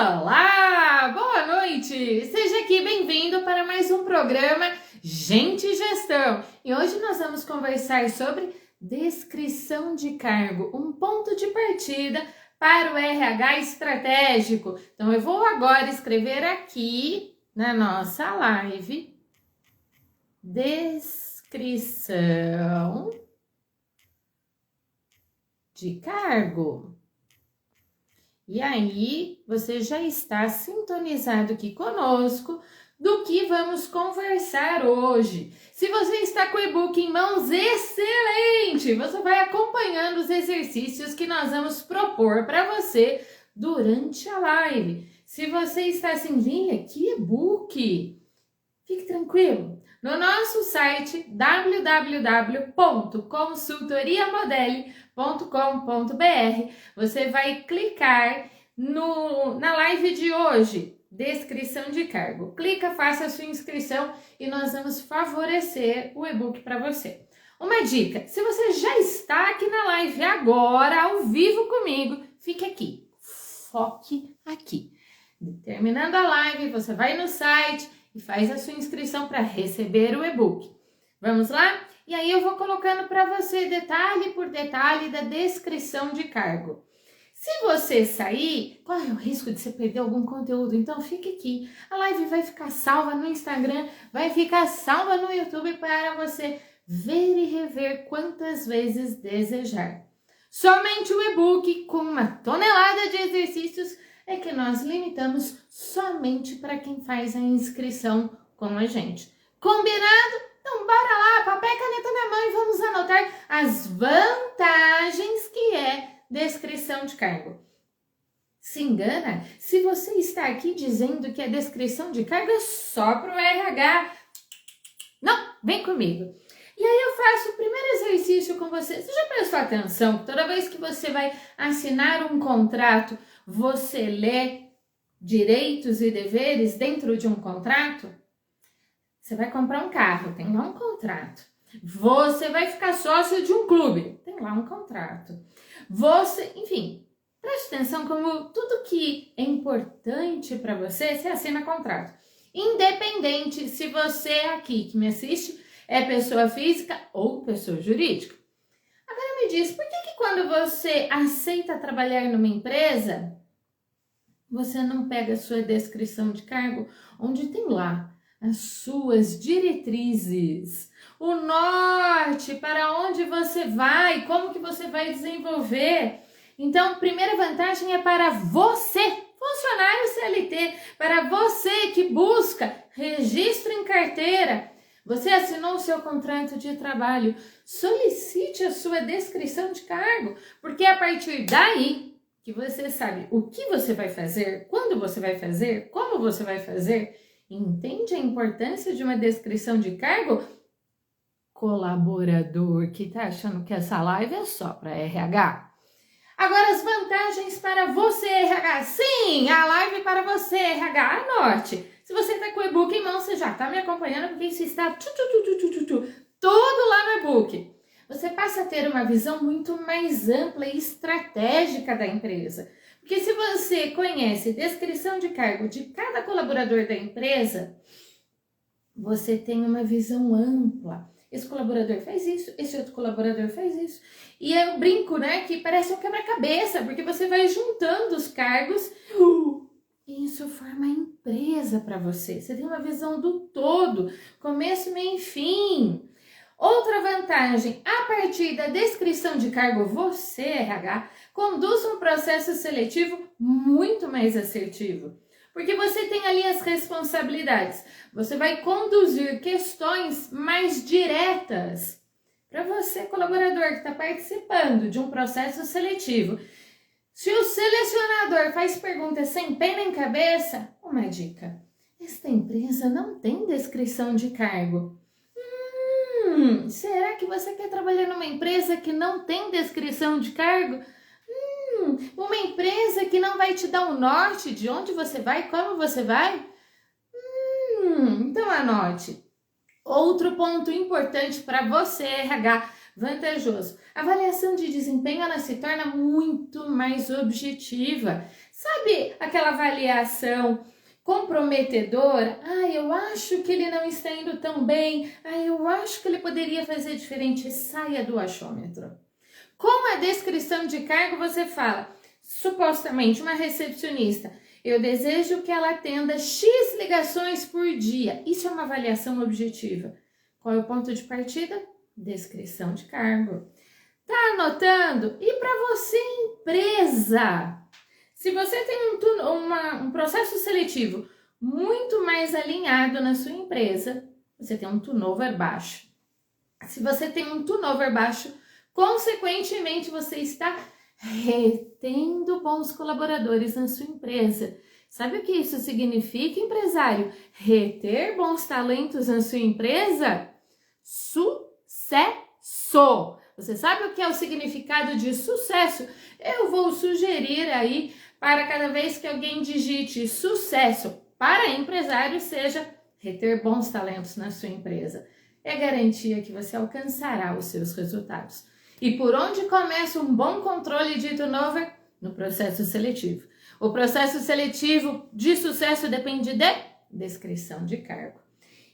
Olá, boa noite! Seja aqui bem-vindo para mais um programa Gente e Gestão. E hoje nós vamos conversar sobre descrição de cargo, um ponto de partida para o RH estratégico. Então eu vou agora escrever aqui na nossa live descrição de cargo. E aí, você já está sintonizado aqui conosco do que vamos conversar hoje. Se você está com o e-book em mãos, excelente! Você vai acompanhando os exercícios que nós vamos propor para você durante a live. Se você está assim, Lília, que e-book? Fique tranquilo. No nosso site www.consultoriamodeli.com.br você vai clicar na live de hoje, descrição de cargo. Clica, faça a sua inscrição e nós vamos favorecer o e-book para você. Uma dica, se você já está aqui na live agora, ao vivo comigo, fique aqui, foque aqui. Terminando a live, você vai no site e faz a sua inscrição para receber o e-book. Vamos lá? E aí eu vou colocando para você detalhe por detalhe da descrição de cargo. Se você sair, corre o risco de você perder algum conteúdo, então fique aqui. A live vai ficar salva no Instagram, vai ficar salva no YouTube para você ver e rever quantas vezes desejar. Somente o e-book com 1 tonelada de exercícios é que nós limitamos somente para quem faz a inscrição com a gente. Combinado? Então bora lá, papel e caneta na mão e vamos anotar as vantagens que é descrição de cargo. Se engana? Se você está aqui dizendo que a descrição de cargo é só para o RH, não, vem comigo. E aí eu faço o primeiro exercício com você. Você já prestou atenção que toda vez que você vai assinar um contrato, você lê direitos e deveres dentro de um contrato? Você vai comprar um carro, tem lá um contrato. Você vai ficar sócio de um clube, tem lá um contrato. Você, enfim, preste atenção como tudo que é importante para você, você assina contrato. Independente se você aqui que me assiste é pessoa física ou pessoa jurídica. Agora me diz, por que quando você aceita trabalhar numa empresa, você não pega a sua descrição de cargo, onde tem lá as suas diretrizes, o norte, para onde você vai, como que você vai desenvolver. Então, primeira vantagem é para você, funcionário CLT, para você que busca registro em carteira. Você assinou o seu contrato de trabalho, solicite a sua descrição de cargo, porque é a partir daí que você sabe o que você vai fazer, quando você vai fazer, como você vai fazer. Entende a importância de uma descrição de cargo? Colaborador que está achando que essa live é só para RH. Agora as vantagens para você, RH. Sim, a live é para você, RH. Anote. Se você está com o e-book em mão, você já está me acompanhando, porque isso está tudo lá no e-book. Você passa a ter uma visão muito mais ampla e estratégica da empresa. Porque se você conhece descrição de cargo de cada colaborador da empresa, você tem uma visão ampla. Esse colaborador faz isso, esse outro colaborador faz isso. E eu brinco, né, que parece um quebra-cabeça, porque você vai juntando os cargos e isso forma a empresa para você. Você tem uma visão do todo, começo, meio e fim. Outra vantagem, a partir da descrição de cargo, você, RH, conduz um processo seletivo muito mais assertivo. Porque você tem ali as responsabilidades. Você vai conduzir questões mais diretas para você, colaborador, que está participando de um processo seletivo. Se o selecionador faz perguntas sem pé nem cabeça, uma dica. Esta empresa não tem descrição de cargo. Será que você quer trabalhar numa empresa que não tem descrição de cargo? Uma empresa que não vai te dar um norte de onde você vai, como você vai? Então anote. Outro ponto importante para você, RH, vantajoso. A avaliação de desempenho, ela se torna muito mais objetiva. Sabe aquela avaliação comprometedora? Eu acho que ele não está indo tão bem. Eu acho que ele poderia fazer diferente. Saia do achômetro. Com a descrição de cargo, você fala, supostamente, uma recepcionista. Eu desejo que ela atenda X ligações por dia. Isso é uma avaliação objetiva. Qual é o ponto de partida? Descrição de cargo. Tá anotando? E para você, empresa? Se você tem um processo seletivo muito mais alinhado na sua empresa, você tem um turnover baixo. Se você tem um turnover baixo, consequentemente você está retendo bons colaboradores na sua empresa. Sabe o que isso significa, empresário? Reter bons talentos na sua empresa? Sucesso! Você sabe o que é o significado de sucesso? Eu vou sugerir aí para cada vez que alguém digite sucesso para empresário, seja reter bons talentos na sua empresa. É garantia que você alcançará os seus resultados. E por onde começa um bom controle de turnover? No processo seletivo. O processo seletivo de sucesso depende de descrição de cargo.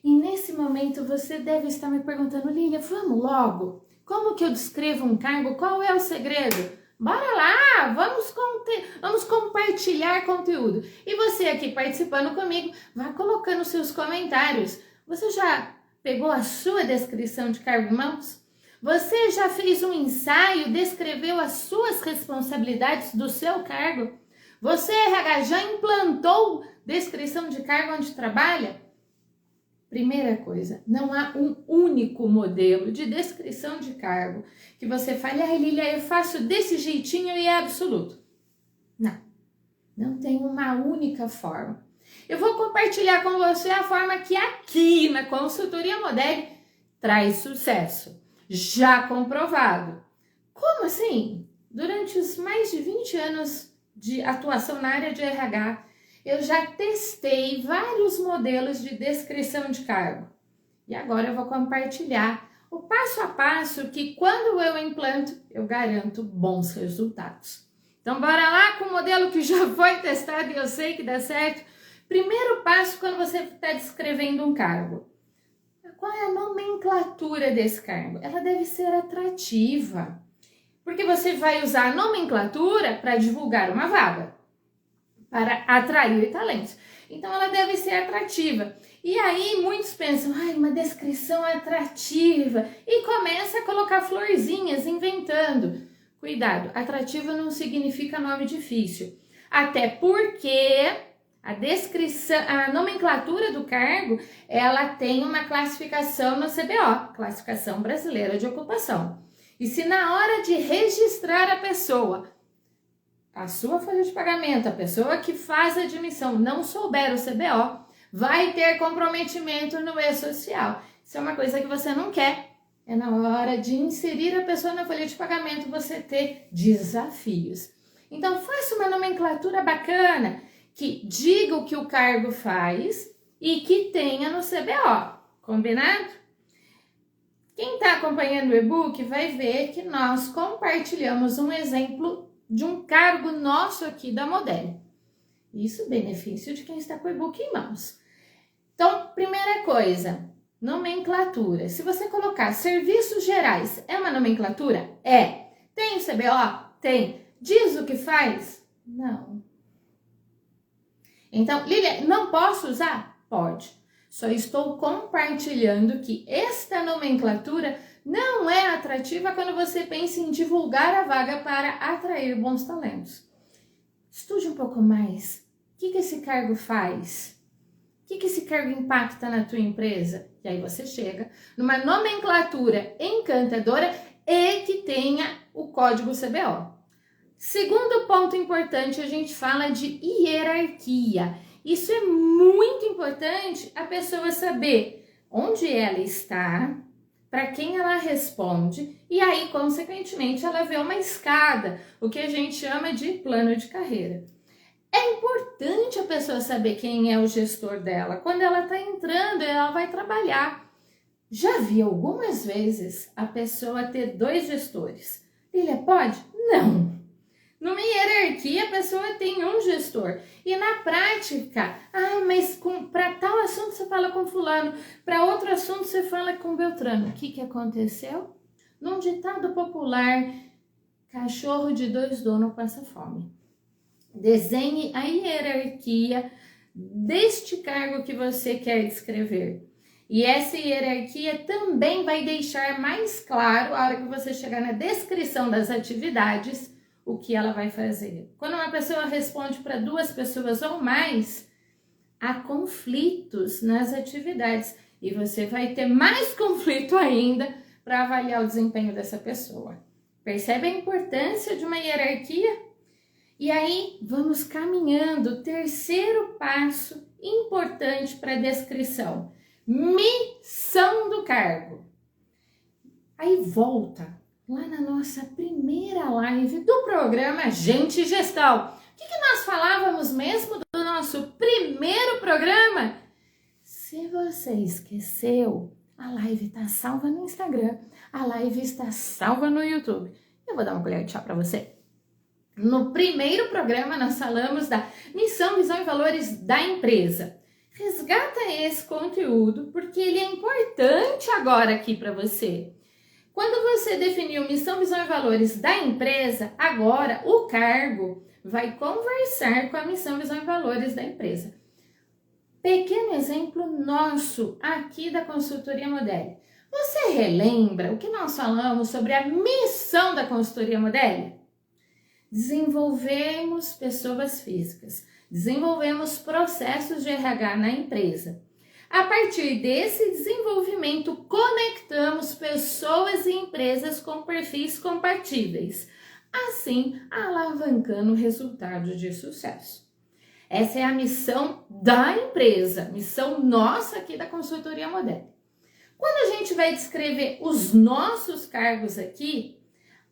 E nesse momento você deve estar me perguntando, Lília, vamos logo? Como que eu descrevo um cargo? Qual é o segredo? Bora lá, vamos compartilhar conteúdo. E você aqui participando comigo, vá colocando seus comentários. Você já pegou a sua descrição de cargo em mãos? Você já fez um ensaio, descreveu as suas responsabilidades do seu cargo? Você, RH, já implantou descrição de cargo onde trabalha? Primeira coisa, não há um único modelo de descrição de cargo que você fale, Lília, eu faço desse jeitinho e é absoluto. Não tem uma única forma. Eu vou compartilhar com você a forma que aqui na Consultoria Modeli traz sucesso. Já comprovado. Como assim? Durante os mais de 20 anos de atuação na área de RH, eu já testei vários modelos de descrição de cargo. E agora eu vou compartilhar o passo a passo que quando eu implanto, eu garanto bons resultados. Então bora lá com o modelo que já foi testado e eu sei que dá certo. Primeiro passo quando você está descrevendo um cargo. Qual é a nomenclatura desse cargo? Ela deve ser atrativa. Porque você vai usar a nomenclatura para divulgar uma vaga, para atrair talentos. Então, ela deve ser atrativa. E aí, muitos pensam, uma descrição atrativa. E começa a colocar florzinhas, inventando. Cuidado, atrativo não significa nome difícil. Até porque a descrição, a nomenclatura do cargo, ela tem uma classificação no CBO, Classificação Brasileira de Ocupação. E se na hora de registrar a pessoa, a sua folha de pagamento, a pessoa que faz a admissão não souber o CBO, vai ter comprometimento no e-social. Isso é uma coisa que você não quer. É na hora de inserir a pessoa na folha de pagamento você ter desafios. Então, faça uma nomenclatura bacana que diga o que o cargo faz e que tenha no CBO. Combinado? Quem está acompanhando o e-book vai ver que nós compartilhamos um exemplo de um cargo nosso aqui da Modeli. Isso benefício de quem está com o e-book em mãos. Então, primeira coisa, nomenclatura. Se você colocar serviços gerais, é uma nomenclatura? É. Tem CBO? Tem. Diz o que faz? Não. Então, Lília, não posso usar? Pode. Só estou compartilhando que esta nomenclatura não é atrativa quando você pensa em divulgar a vaga para atrair bons talentos. Estude um pouco mais. O que esse cargo faz? O que esse cargo impacta na tua empresa? E aí você chega numa nomenclatura encantadora e que tenha o código CBO. Segundo ponto importante, a gente fala de hierarquia. Isso é muito importante a pessoa saber onde ela está, para quem ela responde e aí, consequentemente, ela vê uma escada, o que a gente chama de plano de carreira. É importante a pessoa saber quem é o gestor dela. Quando ela está entrando, ela vai trabalhar. Já vi algumas vezes a pessoa ter 2 gestores. Lília, pode? Não. Numa hierarquia, a pessoa tem um gestor. E na prática, mas para tal assunto você fala com fulano, para outro assunto você fala com Beltrano. O que aconteceu? Num ditado popular, cachorro de 2 donos passa fome. Desenhe a hierarquia deste cargo que você quer descrever. E essa hierarquia também vai deixar mais claro, a hora que você chegar na descrição das atividades, o que ela vai fazer. Quando uma pessoa responde para 2 pessoas ou mais, há conflitos nas atividades. E você vai ter mais conflito ainda para avaliar o desempenho dessa pessoa. Percebe a importância de uma hierarquia? E aí, vamos caminhando. Terceiro passo importante para a descrição. Missão do cargo. Aí volta lá na nossa primeira live do programa Gente e Gestão. O que nós falávamos mesmo do nosso primeiro programa? Se você esqueceu, a live está salva no Instagram, a live está salva no YouTube. Eu vou dar uma colher de chá para você. No primeiro programa nós falamos da missão, visão e valores da empresa. Resgata esse conteúdo porque ele é importante agora aqui para você. Quando você definiu missão, visão e valores da empresa, agora o cargo vai conversar com a missão, visão e valores da empresa. Pequeno exemplo nosso aqui da Consultoria Modelli. Você relembra o que nós falamos sobre a missão da Consultoria Modelli? Desenvolvemos pessoas físicas, desenvolvemos processos de RH na empresa. A partir desse desenvolvimento, conectamos pessoas e empresas com perfis compatíveis, assim alavancando resultados de sucesso. Essa é a missão da empresa, missão nossa aqui da Consultoria Modelli. Quando a gente vai descrever os nossos cargos aqui,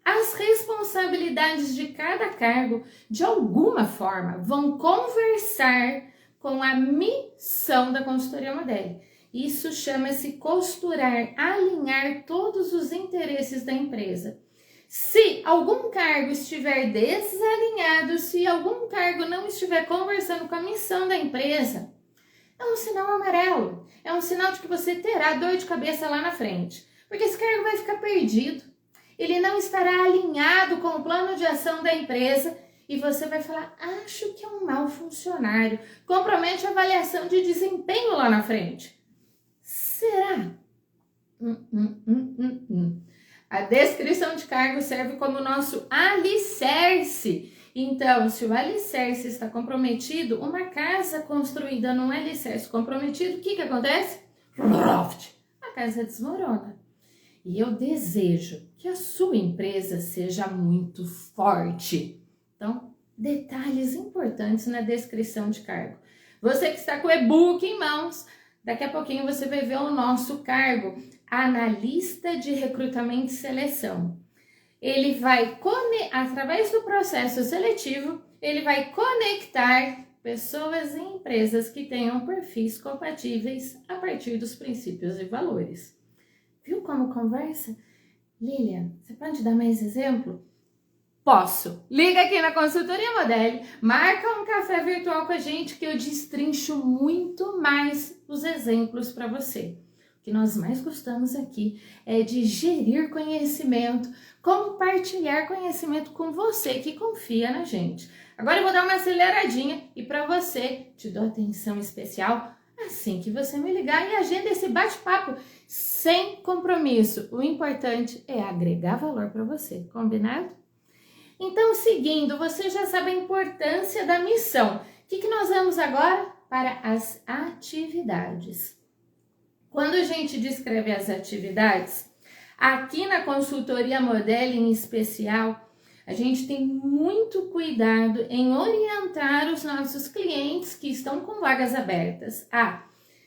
as responsabilidades de cada cargo, de alguma forma, vão conversar com a missão da Consultoria Modelli. Isso chama-se costurar, alinhar todos os interesses da empresa. Se algum cargo estiver desalinhado, se algum cargo não estiver conversando com a missão da empresa, é um sinal amarelo. É um sinal de que você terá dor de cabeça lá na frente. Porque esse cargo vai ficar perdido. Ele não estará alinhado com o plano de ação da empresa e você vai falar, acho que é um mau funcionário, compromete a avaliação de desempenho lá na frente. Será? A descrição de cargo serve como nosso alicerce. Então, se o alicerce está comprometido, uma casa construída num alicerce comprometido, o que acontece? A casa desmorona. E eu desejo que a sua empresa seja muito forte. Então, detalhes importantes na descrição de cargo. Você que está com o e-book em mãos, daqui a pouquinho você vai ver o nosso cargo, analista de recrutamento e seleção. Ele vai, através do processo seletivo, ele vai conectar pessoas e empresas que tenham perfis compatíveis a partir dos princípios e valores. Viu como conversa? Lília, você pode dar mais exemplo? Posso. Liga aqui na Consultoria Modelli, marca um café virtual com a gente que eu destrincho muito mais os exemplos para você. O que nós mais gostamos aqui é de gerir conhecimento, compartilhar conhecimento com você que confia na gente. Agora eu vou dar uma aceleradinha e para você te dou atenção especial assim que você me ligar e agenda esse bate-papo sem compromisso. O importante é agregar valor para você, combinado? Então, seguindo, você já sabe a importância da missão. O que nós vamos agora? Para as atividades. Quando a gente descreve as atividades, aqui na Consultoria Modelli em especial, a gente tem muito cuidado em orientar os nossos clientes que estão com vagas abertas a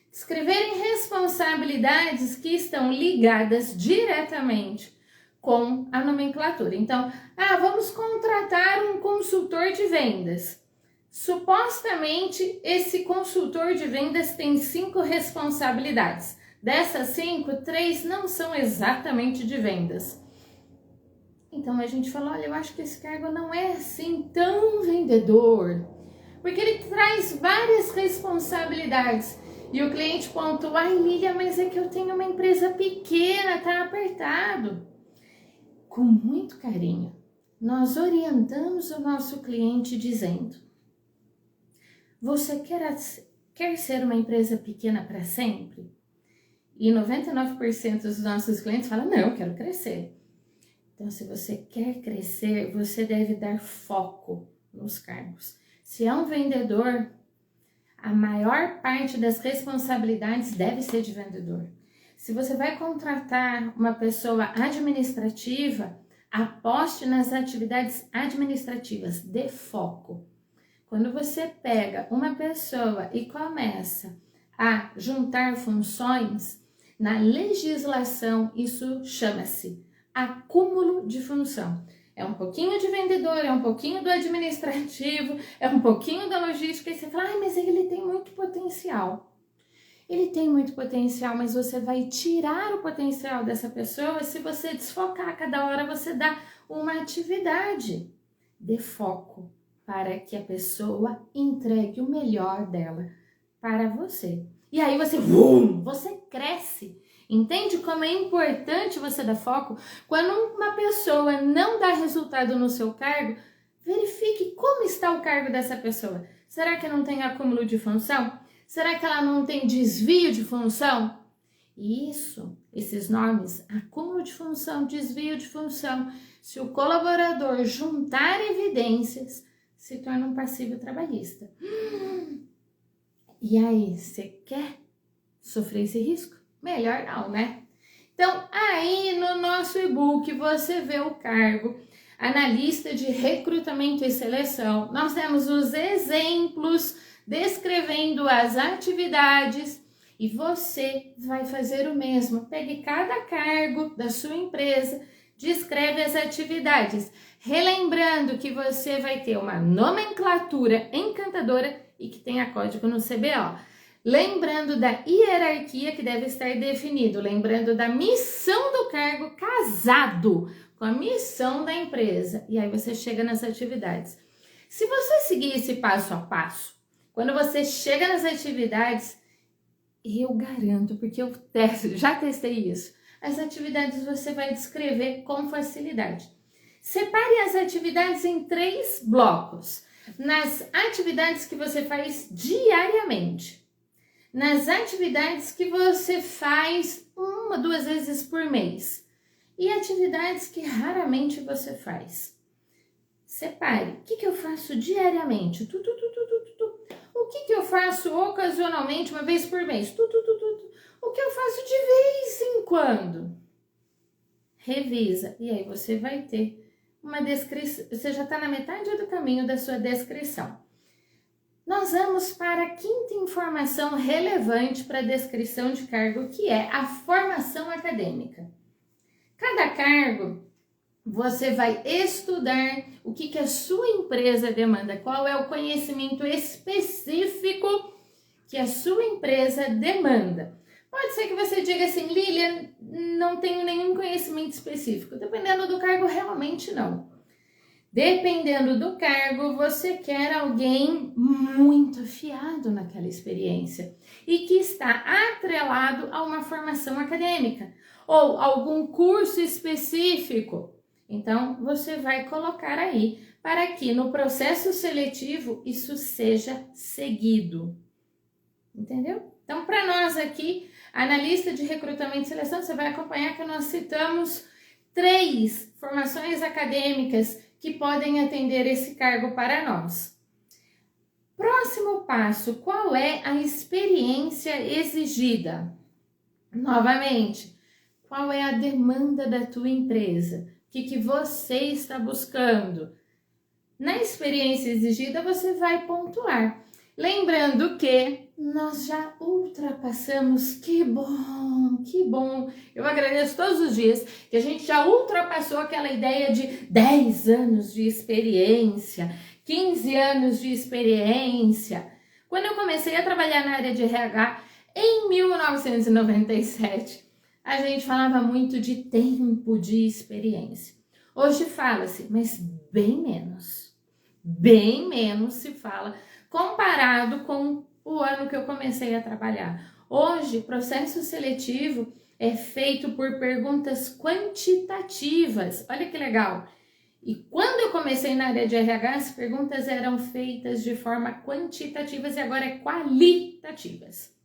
descreverem responsabilidades que estão ligadas diretamente com a nomenclatura. Então, vamos contratar um consultor de vendas. Supostamente, esse consultor de vendas tem 5 responsabilidades. Dessas 5, 3 não são exatamente de vendas. Então a gente falou, olha, eu acho que esse cargo não é assim tão vendedor, porque ele traz várias responsabilidades. E o cliente pontua, ai Lília, mas é que eu tenho uma empresa pequena, tá apertado. Com muito carinho, nós orientamos o nosso cliente dizendo, você quer ser uma empresa pequena para sempre? E 99% dos nossos clientes falam, não, eu quero crescer. Então, se você quer crescer, você deve dar foco nos cargos. Se é um vendedor, a maior parte das responsabilidades deve ser de vendedor. Se você vai contratar uma pessoa administrativa, aposte nas atividades administrativas, dê foco. Quando você pega uma pessoa e começa a juntar funções, na legislação isso chama-se acúmulo de função. É um pouquinho de vendedor, é um pouquinho do administrativo, é um pouquinho da logística, e você fala, mas ele tem muito potencial. Ele tem muito potencial, mas você vai tirar o potencial dessa pessoa se você desfocar. Cada hora você dá uma atividade. Dê foco para que a pessoa entregue o melhor dela para você. E aí você cresce. Entende como é importante você dar foco? Quando uma pessoa não dá resultado no seu cargo, verifique como está o cargo dessa pessoa. Será que não tem acúmulo de função? Será que ela não tem desvio de função? Isso, esses nomes, acúmulo de função, desvio de função, se o colaborador juntar evidências, se torna um passivo trabalhista. E aí, você quer sofrer esse risco? Melhor não, né? Então, aí no nosso e-book você vê o cargo analista de recrutamento e seleção. Nós temos os exemplos descrevendo as atividades e você vai fazer o mesmo. Pegue cada cargo da sua empresa, descreve as atividades, relembrando que você vai ter uma nomenclatura encantadora e que tenha código no CBO. Lembrando da hierarquia que deve estar definido, lembrando da missão do cargo casado com a missão da empresa. E aí você chega nas atividades. Se você seguir esse passo a passo, quando você chega nas atividades, eu garanto, porque eu já testei isso, as atividades você vai descrever com facilidade. Separe as atividades em 3 blocos. Nas atividades que você faz diariamente, nas atividades que você faz 1, 2 vezes por mês e atividades que raramente você faz. Separe. O que eu faço diariamente? O que eu faço ocasionalmente, 1 vez por mês? O que eu faço de vez em quando? Revisa. E aí você vai ter uma descrição. Você já está na metade do caminho da sua descrição. Nós vamos para a 5ª informação relevante para a descrição de cargo, que é a formação acadêmica. Cada cargo, você vai estudar o que a sua empresa demanda, qual é o conhecimento específico que a sua empresa demanda. Pode ser que você diga assim, Lília, não tenho nenhum conhecimento específico. Dependendo do cargo, realmente não. Dependendo do cargo, você quer alguém muito afiado naquela experiência e que está atrelado a uma formação acadêmica ou algum curso específico. Então, você vai colocar aí para que no processo seletivo isso seja seguido. Entendeu? Então, para nós aqui, analista de recrutamento e seleção, você vai acompanhar que nós citamos 3 formações acadêmicas que podem atender esse cargo para nós. Próximo passo, qual é a experiência exigida? Novamente, qual é a demanda da tua empresa? O que você está buscando? Na experiência exigida, você vai pontuar. Lembrando que nós já ultrapassamos, que bom. Eu agradeço todos os dias que a gente já ultrapassou aquela ideia de 10 anos de experiência, 15 anos de experiência. Quando eu comecei a trabalhar na área de RH, Em 1997, a gente falava muito de tempo de experiência. Hoje fala-se, mas bem menos se fala comparado com o ano que eu comecei a trabalhar. Hoje, processo seletivo é feito por perguntas quantitativas. Olha que legal! E quando eu comecei na área de RH, as perguntas eram feitas de forma quantitativas e agora é qualitativas.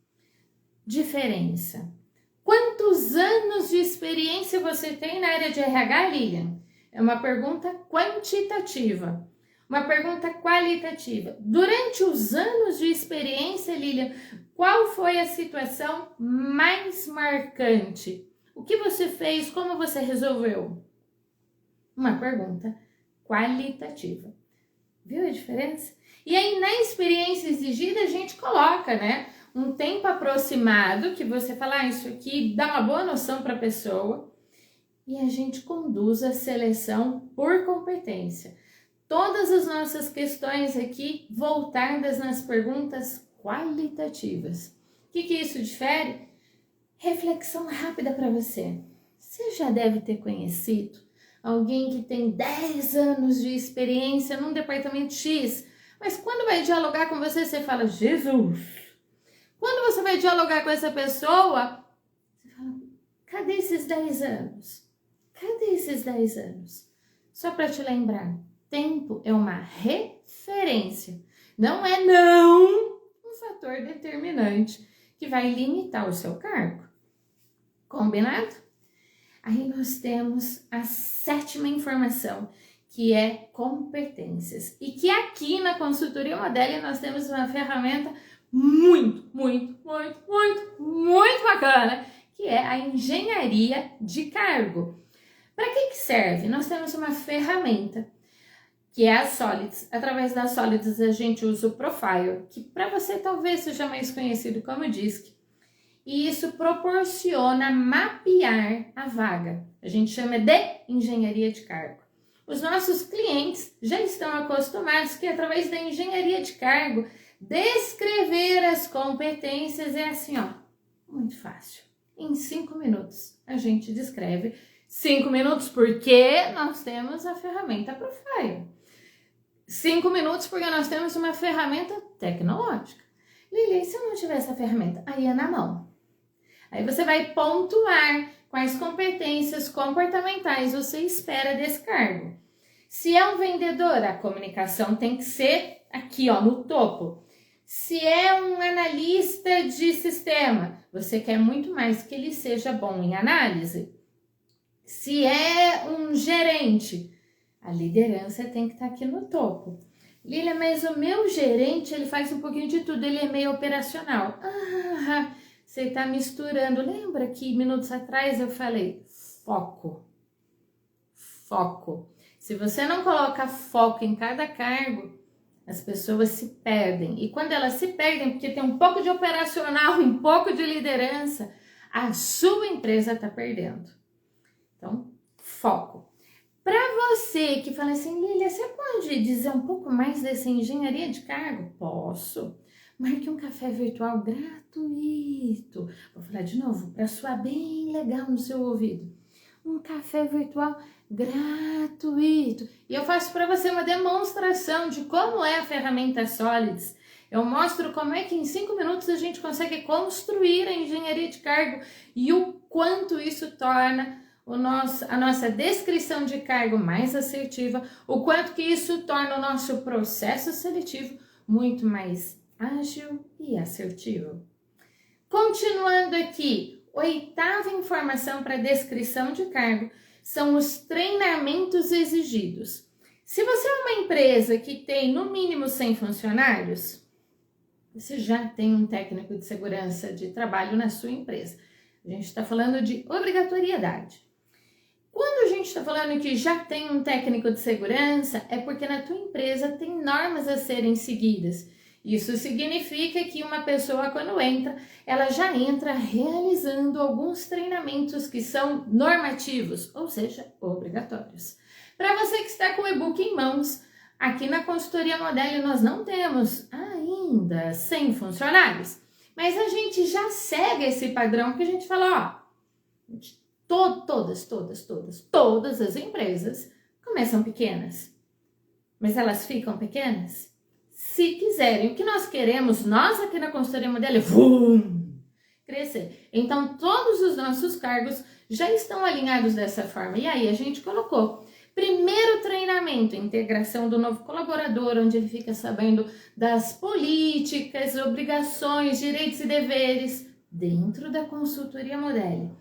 Diferença. Quantos anos de experiência você tem na área de RH, Lilian? É uma pergunta quantitativa. Uma pergunta qualitativa. Durante os anos de experiência, Lilian, qual foi a situação mais marcante? O que você fez? Como você resolveu? Uma pergunta qualitativa. Viu a diferença? E aí, na experiência exigida, a gente coloca, né? Um tempo aproximado, que você fala, isso aqui dá uma boa noção para a pessoa. E a gente conduz a seleção por competência. Todas as nossas questões aqui voltadas nas perguntas qualitativas. O que isso difere? Reflexão rápida para você. Você já deve ter conhecido alguém que tem 10 anos de experiência num departamento X, mas quando vai dialogar com você, você fala, Jesus! Quando você vai dialogar com essa pessoa, você fala, cadê esses 10 anos? Cadê esses 10 anos? Só para te lembrar, tempo é uma referência, não é um fator determinante que vai limitar o seu cargo. Combinado? Aí nós temos a 7ª informação, que é competências. E que aqui na consultoria Modelo nós temos uma ferramenta muito bacana, que é a engenharia de cargo. Para que serve? Nós temos uma ferramenta, que é a Solids. Através da Solids a gente usa o Profile, que para você talvez seja mais conhecido como DISC. E isso proporciona mapear a vaga. A gente chama de engenharia de cargo. Os nossos clientes já estão acostumados que através da engenharia de cargo, descrever as competências é assim, ó, muito fácil. Em 5 minutos a gente descreve. 5 minutos porque nós temos a ferramenta Profile. 5 minutos porque nós temos uma ferramenta tecnológica. Lili, se eu não tiver essa ferramenta? Aí é na mão. Aí você vai pontuar quais competências comportamentais você espera desse cargo. Se é um vendedor, a comunicação tem que ser aqui, ó, no topo. Se é um analista de sistema, você quer muito mais que ele seja bom em análise. Se é um gerente, a liderança tem que estar aqui no topo. Lília, mas o meu gerente, ele faz um pouquinho de tudo, ele é meio operacional. Ah, você está misturando. Lembra que minutos atrás eu falei foco? Foco. Se você não coloca foco em cada cargo, as pessoas se perdem. E quando elas se perdem, porque tem um pouco de operacional, um pouco de liderança, a sua empresa está perdendo. Então, foco. Para você que fala assim, Lília, você pode dizer um pouco mais dessa engenharia de cargo? Posso. Marque um café virtual gratuito. Vou falar de novo, para soar bem legal no seu ouvido. Um café virtual gratuito. E eu faço para você uma demonstração de como é a ferramenta Solids. Eu mostro como é que em 5 minutos a gente consegue construir a engenharia de cargo e o quanto isso torna a nossa descrição de cargo mais assertiva, o quanto que isso torna o nosso processo seletivo muito mais ágil e assertivo. Continuando aqui, 8ª informação para descrição de cargo são os treinamentos exigidos. Se você é uma empresa que tem no mínimo 100 funcionários, você já tem um técnico de segurança de trabalho na sua empresa. A gente está falando de obrigatoriedade. Quando a gente está falando que já tem um técnico de segurança, é porque na tua empresa tem normas a serem seguidas. Isso significa que uma pessoa, quando entra, ela já entra realizando alguns treinamentos que são normativos, ou seja, obrigatórios. Para você que está com o e-book em mãos, aqui na consultoria Modelo nós não temos ainda 100 funcionários. Mas a gente já segue esse padrão, porque a gente fala, ó, todas as empresas começam pequenas, mas elas ficam pequenas se quiserem. O que nós queremos, nós aqui na consultoria Modelo, é crescer. Então, todos os nossos cargos já estão alinhados dessa forma. E aí, a gente colocou primeiro treinamento, integração do novo colaborador, onde ele fica sabendo das políticas, obrigações, direitos e deveres dentro da consultoria Modelo.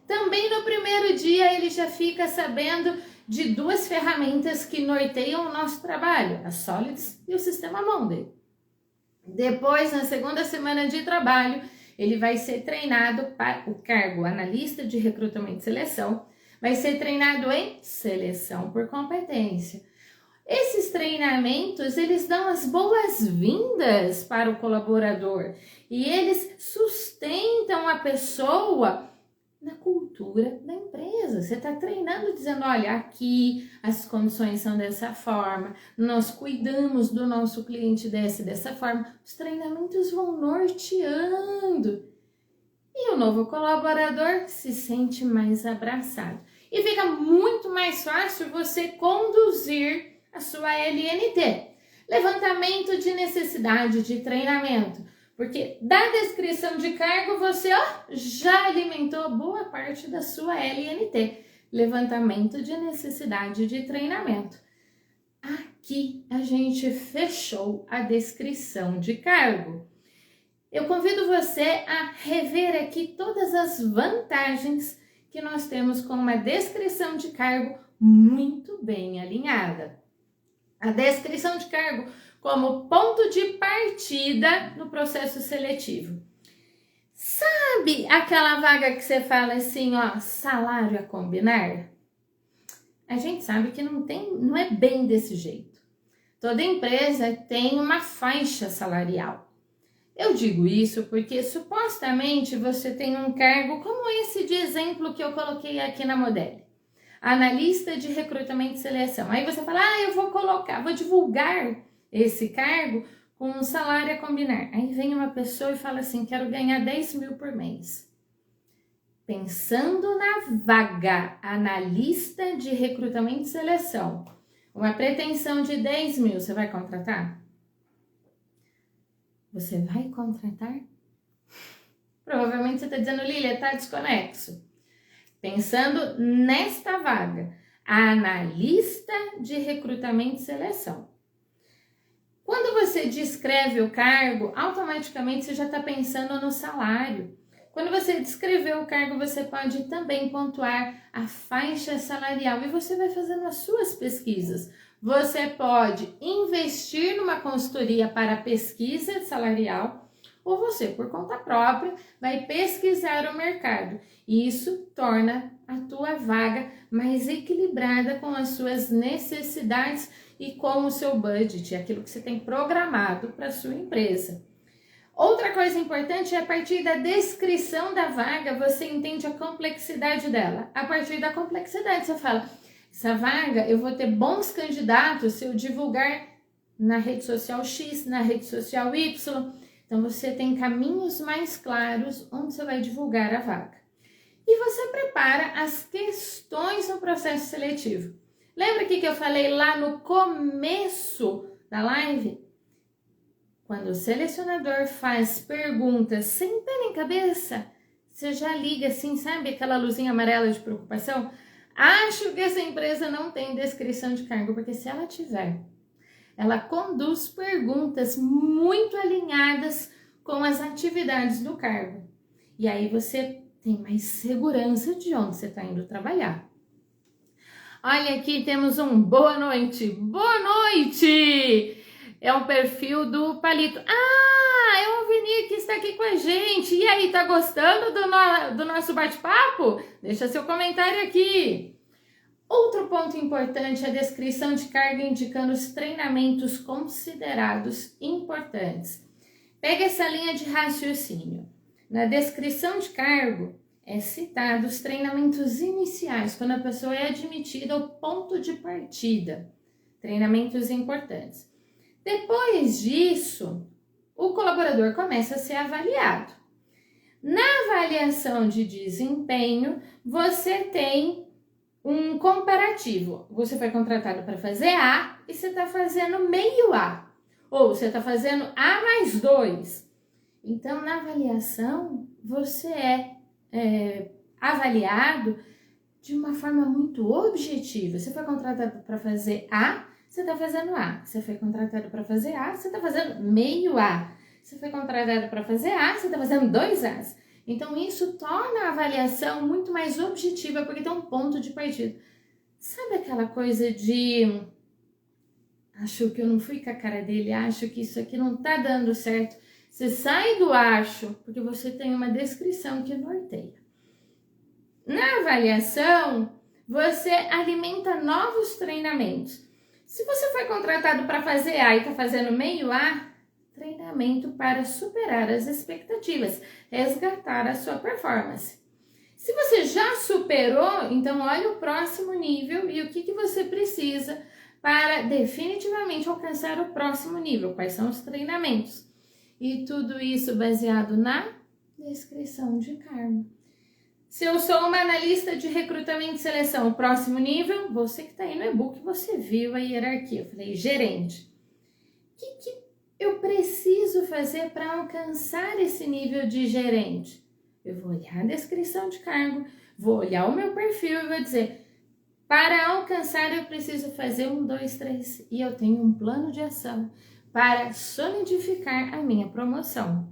Também no primeiro dia ele já fica sabendo de duas ferramentas que norteiam o nosso trabalho, a Solids e o Sistema Monday. Depois, na segunda semana de trabalho, ele vai ser treinado para o cargo analista de recrutamento e seleção, vai ser treinado em seleção por competência. Esses treinamentos, eles dão as boas-vindas para o colaborador e eles sustentam a pessoa na cultura da empresa. Você está treinando dizendo, olha, aqui as condições são dessa forma, nós cuidamos do nosso cliente dessa forma. Os treinamentos vão norteando. E o novo colaborador se sente mais abraçado. E fica muito mais fácil você conduzir a sua LNT. Levantamento de necessidade de treinamento. Porque da descrição de cargo você já alimentou boa parte da sua LNT. Levantamento de necessidade de treinamento. Aqui a gente fechou a descrição de cargo. Eu convido você a rever aqui todas as vantagens que nós temos com uma descrição de cargo muito bem alinhada. A descrição de cargo como ponto de partida no processo seletivo. Sabe aquela vaga que você fala assim, salário a combinar? A gente sabe que não é bem desse jeito. Toda empresa tem uma faixa salarial. Eu digo isso porque supostamente você tem um cargo como esse de exemplo que eu coloquei aqui na Modelo. Analista de recrutamento e seleção. Aí você fala, vou divulgar esse cargo com um salário a combinar. Aí vem uma pessoa e fala assim, quero ganhar 10 mil por mês. Pensando na vaga analista de recrutamento e seleção, uma pretensão de 10 mil, você vai contratar? Você vai contratar? Provavelmente você está dizendo, Lília, está desconexo. Pensando nesta vaga, a analista de recrutamento e seleção. Quando você descreve o cargo, automaticamente você já está pensando no salário. Quando você descrever o cargo, você pode também pontuar a faixa salarial e você vai fazendo as suas pesquisas. Você pode investir numa consultoria para pesquisa salarial ou você, por conta própria, vai pesquisar o mercado. Isso torna a tua vaga mais equilibrada com as suas necessidades e com o seu budget, aquilo que você tem programado para a sua empresa. Outra coisa importante é a partir da descrição da vaga, você entende a complexidade dela. A partir da complexidade, você fala, essa vaga eu vou ter bons candidatos se eu divulgar na rede social X, na rede social Y. Então, você tem caminhos mais claros onde você vai divulgar a vaga. E você prepara as questões no processo seletivo. Lembra que eu falei lá no começo da live? Quando o selecionador faz perguntas sem pé nem cabeça, você já liga assim, sabe aquela luzinha amarela de preocupação? Acho que essa empresa não tem descrição de cargo, porque se ela tiver, ela conduz perguntas muito alinhadas com as atividades do cargo. E aí você tem mais segurança de onde você está indo trabalhar. Olha aqui, temos um boa noite. Boa noite! É um perfil do Palito. É o Vini que está aqui com a gente. E aí, tá gostando do nosso bate-papo? Deixa seu comentário aqui. Outro ponto importante é a descrição de cargo indicando os treinamentos considerados importantes. Pega essa linha de raciocínio. Na descrição de cargo, é citado os treinamentos iniciais, quando a pessoa é admitida ao ponto de partida. Treinamentos importantes. Depois disso, o colaborador começa a ser avaliado. Na avaliação de desempenho, você tem um comparativo. Você foi contratado para fazer A e você está fazendo meio A. Ou você está fazendo A mais 2. Então, na avaliação, você é avaliado de uma forma muito objetiva. Você foi contratado para fazer A, você está fazendo A. Você foi contratado para fazer A, você está fazendo meio A. Você foi contratado para fazer A, você está fazendo 2 As. Então, isso torna a avaliação muito mais objetiva, porque tem um ponto de partida. Sabe aquela coisa de... acho que eu não fui com a cara dele, acho que isso aqui não tá dando certo. Você sai do acho, porque você tem uma descrição que norteia. Na avaliação, você alimenta novos treinamentos. Se você foi contratado para fazer A e está fazendo meio A, treinamento para superar as expectativas, resgatar a sua performance. Se você já superou, então olha o próximo nível e o que você precisa para definitivamente alcançar o próximo nível, quais são os treinamentos. E tudo isso baseado na descrição de cargo. Se eu sou uma analista de recrutamento e seleção, o próximo nível, você que está aí no e-book, você viu a hierarquia. Eu falei, gerente, o que eu preciso fazer para alcançar esse nível de gerente? Eu vou olhar a descrição de cargo, vou olhar o meu perfil e vou dizer, para alcançar eu preciso fazer 1, 2, 3 e eu tenho um plano de ação para solidificar a minha promoção,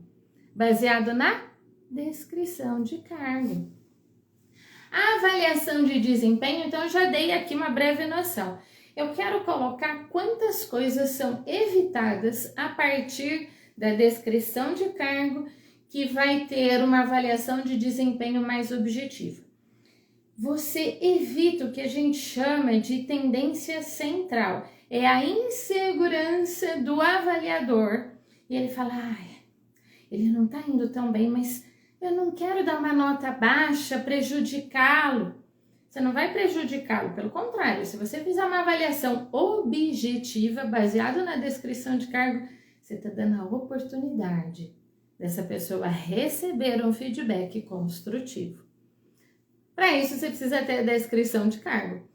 baseado na descrição de cargo. A avaliação de desempenho, então eu já dei aqui uma breve noção. Eu quero colocar quantas coisas são evitadas a partir da descrição de cargo que vai ter uma avaliação de desempenho mais objetiva. Você evita o que a gente chama de tendência central. É a insegurança do avaliador. E ele fala, ele não está indo tão bem, mas eu não quero dar uma nota baixa, prejudicá-lo. Você não vai prejudicá-lo, pelo contrário, se você fizer uma avaliação objetiva, baseada na descrição de cargo, você está dando a oportunidade dessa pessoa receber um feedback construtivo. Para isso, você precisa ter a descrição de cargo.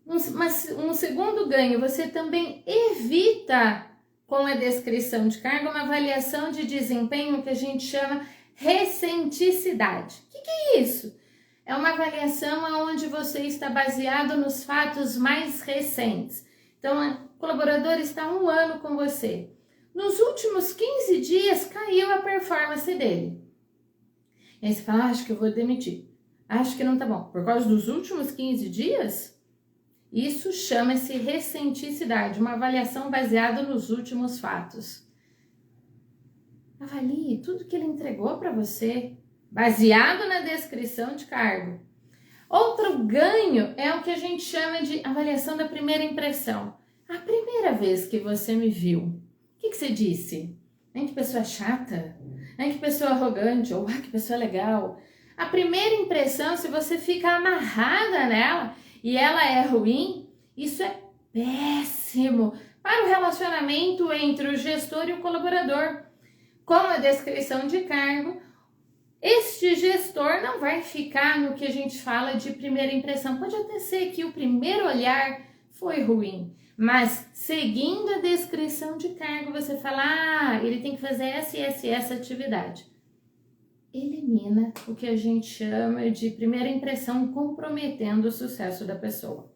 Um segundo ganho, você também evita, com a descrição de cargo, uma avaliação de desempenho que a gente chama recenticidade. O que é isso? É uma avaliação onde você está baseado nos fatos mais recentes. Então, o colaborador está 1 ano com você. Nos últimos 15 dias, caiu a performance dele. E aí você fala, acho que eu vou demitir. Acho que não tá bom. Por causa dos últimos 15 dias? Isso chama-se recenticidade, uma avaliação baseada nos últimos fatos. Avalie tudo que ele entregou para você, baseado na descrição de cargo. Outro ganho é o que a gente chama de avaliação da primeira impressão. A primeira vez que você me viu, o que você disse? Que pessoa chata? Que pessoa arrogante? Ou que pessoa legal? A primeira impressão, se você fica amarrada nela e ela é ruim, isso é péssimo para o relacionamento entre o gestor e o colaborador. Com a descrição de cargo, este gestor não vai ficar no que a gente fala de primeira impressão. Pode até ser que o primeiro olhar foi ruim, mas seguindo a descrição de cargo, você fala, ele tem que fazer essa e essa atividade. Elimina o que a gente chama de primeira impressão, comprometendo o sucesso da pessoa.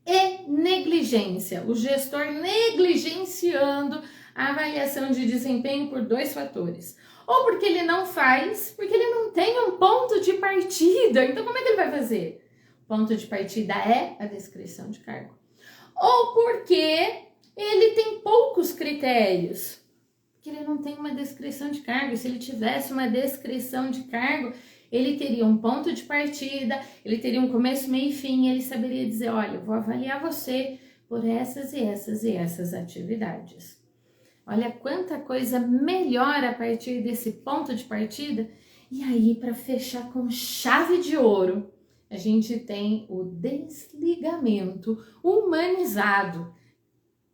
E negligência, o gestor negligenciando a avaliação de desempenho por 2 fatores. Ou porque ele não faz, porque ele não tem um ponto de partida. Então, como é que ele vai fazer? O ponto de partida é a descrição de cargo. Ou porque ele tem poucos critérios. Porque ele não tem uma descrição de cargo. Se ele tivesse uma descrição de cargo, ele teria um ponto de partida, ele teria um começo, meio e fim, e ele saberia dizer, olha, eu vou avaliar você por essas e essas e essas atividades. Olha quanta coisa melhora a partir desse ponto de partida. E aí, para fechar com chave de ouro, a gente tem o desligamento humanizado.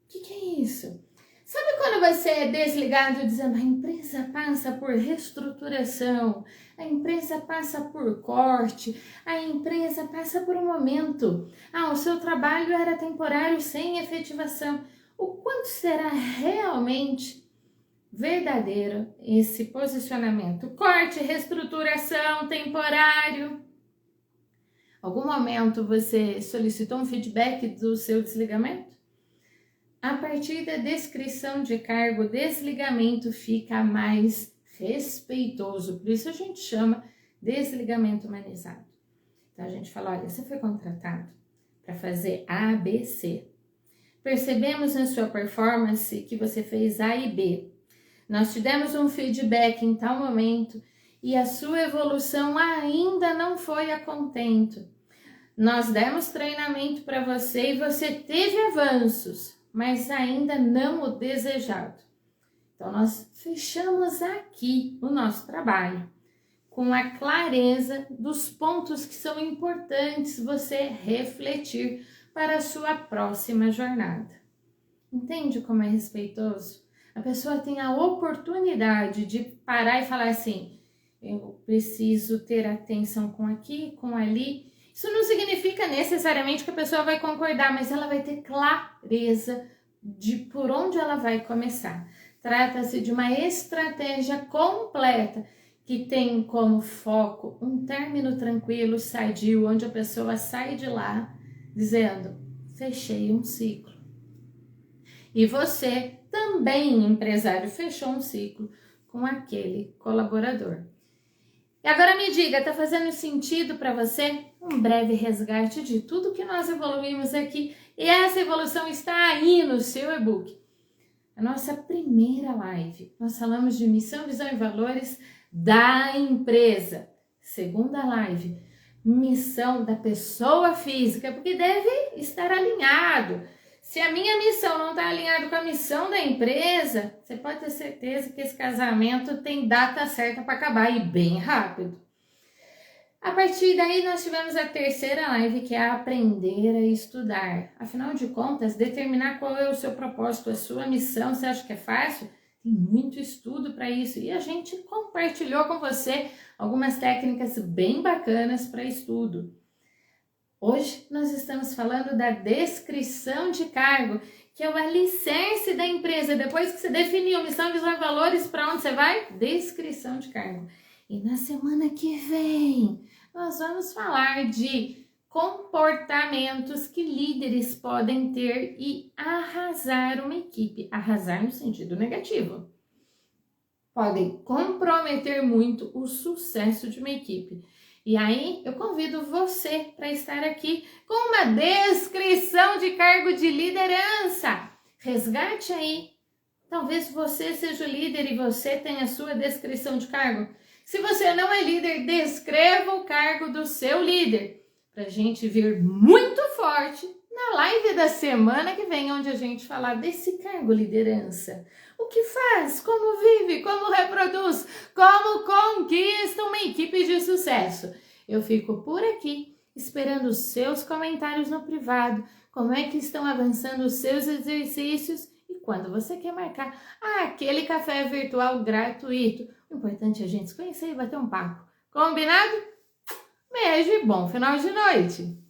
O que é isso? Sabe quando você é desligado dizendo a empresa passa por reestruturação, a empresa passa por corte, a empresa passa por um momento. O seu trabalho era temporário sem efetivação. O quanto será realmente verdadeiro esse posicionamento? Corte, reestruturação, temporário. Algum momento você solicitou um feedback do seu desligamento? A partir da descrição de cargo, o desligamento fica mais respeitoso. Por isso a gente chama desligamento humanizado. Então a gente fala, olha, você foi contratado para fazer A, B, C. Percebemos na sua performance que você fez A e B. Nós te demos um feedback em tal momento e a sua evolução ainda não foi a contento. Nós demos treinamento para você e você teve avanços, mas ainda não o desejado. Então, nós fechamos aqui o nosso trabalho com a clareza dos pontos que são importantes você refletir para a sua próxima jornada. Entende como é respeitoso? A pessoa tem a oportunidade de parar e falar assim, eu preciso ter atenção com aqui, com ali. Isso não significa necessariamente que a pessoa vai concordar, mas ela vai ter clareza de por onde ela vai começar. Trata-se de uma estratégia completa que tem como foco um término tranquilo, sadio, onde a pessoa sai de lá dizendo, fechei um ciclo. E você também, empresário, fechou um ciclo com aquele colaborador. E agora me diga, tá fazendo sentido para você? Um breve resgate de tudo que nós evoluímos aqui. E essa evolução está aí no seu e-book. A nossa primeira live, nós falamos de missão, visão e valores da empresa. Segunda live, missão da pessoa física, porque deve estar alinhado. Se a minha missão não está alinhada com a missão da empresa, você pode ter certeza que esse casamento tem data certa para acabar e bem rápido. A partir daí nós tivemos a terceira live, que é aprender a estudar. Afinal de contas, determinar qual é o seu propósito, a sua missão, você acha que é fácil? Tem muito estudo para isso e a gente compartilhou com você algumas técnicas bem bacanas para estudo. Hoje nós estamos falando da descrição de cargo, que é o alicerce da empresa. Depois que você definiu missão, visão e valores, para onde você vai? Descrição de cargo. E na semana que vem, nós vamos falar de comportamentos que líderes podem ter e arrasar uma equipe. Arrasar no sentido negativo. Podem comprometer muito o sucesso de uma equipe. E aí, eu convido você para estar aqui com uma descrição de cargo de liderança. Resgate aí. Talvez você seja o líder e você tenha a sua descrição de cargo. Se você não é líder, descreva o cargo do seu líder. Para a gente vir muito forte na live da semana que vem, onde a gente falar desse cargo liderança. O que faz, como vive, como reproduz, como conquista uma equipe de sucesso. Eu fico por aqui esperando os seus comentários no privado, como é que estão avançando os seus exercícios e quando você quer marcar aquele café virtual gratuito. O importante é a gente se conhecer e bater um papo. Combinado? Beijo e bom final de noite!